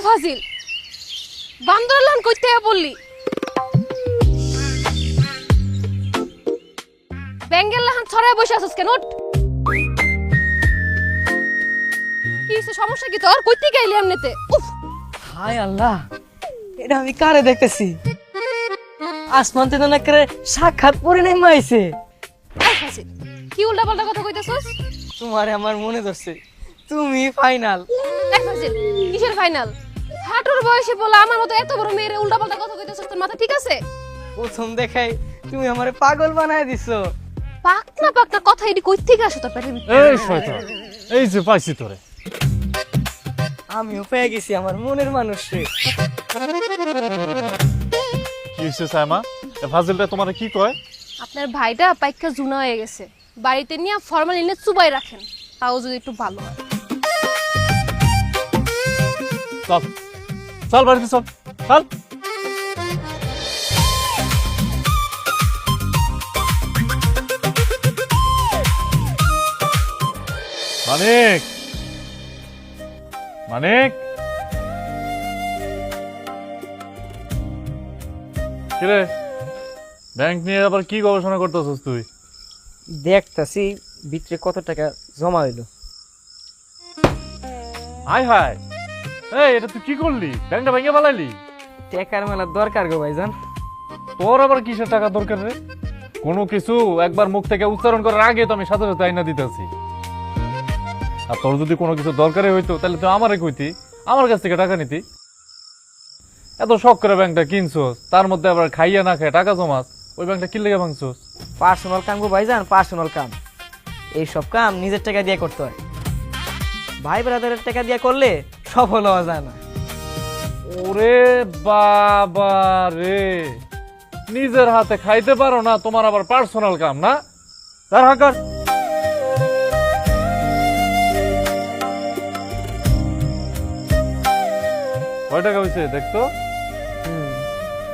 ফাজিল বান্দর লান কইতে বললি বেঙ্গেল লাহান ছড়ায় বসে আছিস কেন কি সমস্যা কি তোর কইতে গেলি এমনিতে উফ হায় আল্লাহ এটা আমি কারে দেখতেছি আসমান থেকে না করে সাক্ষাৎ পরে নাই মাইছে ফাজিল কি উল্টা পাল্টা কথা কইতাছস তোমারে আমার মনে ধরছে তুমি ফাইনাল ফাজিল কিসের ফাইনাল হাঁটুর বয়সে বলা আমার মতো এত বড় মেয়ের উল্টা পাল্টা কথা কইতেছস তোর মাথা ঠিক আছে প্রথম দেখাই তুমি আমারে পাগল বানায় দিছো পাকনা পাকনা কথা এডি কই থেকে আসো তোর পেটের ভিতরে এই শয়তান এই যে পাইছি তোরে আমিও পেয়ে গেছি আমার মনের মানুষ রে কি হইছে সাইমা এ ফাজিলটা তোমারে কি কয় আপনার ভাইটা পাইকা জুনা হয়ে গেছে বাড়িতে নিয়ে ফরমালিনে চুবাই রাখেন তাও যদি একটু ভালো হয় চল চল বাড়িতে চল চল মানিক মানিক কিরে ব্যাংক নিয়ে আবার কি গবেষণা করতেছিস তুই দেখতাছি ভিতরে কত টাকা জমা হইলো হাই হাই এই এটা তুই কি করলি ব্যাংকটা ভেঙে ফেলাইলি টাকার মেলা দরকার গো ভাইজান তোর আবার কিসের টাকা দরকার রে কোনো কিছু একবার মুখ থেকে উচ্চারণ করার আগে তো আমি সাথে সাথে আইনা দিতেছি আর তোর যদি কোনো কিছু দরকারই হইতো তাহলে তুই আমারে কইতি আমার কাছ থেকে টাকা নিতি এত শখ করে ব্যাংকটা কিনছোস তার মধ্যে আবার খাইয়া না খায় টাকা জমাস ওই ব্যাংকটা কি লেগে ভাঙছোস পার্সোনাল কাম গো ভাইজান পার্সোনাল কাম এই সব কাম নিজের টাকা দিয়ে করতে হয় ভাই ব্রাদারের টাকা দিয়ে করলে সফল হওয়া যায় না ওরে বাবা রে নিজের হাতে খাইতে পারো না তোমার আবার পার্সোনাল কাম না তার হাকার কয় টাকা হয়েছে দেখতো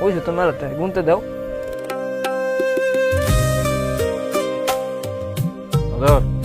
ওই যে তো মেলাতে গুনতে দাও ধর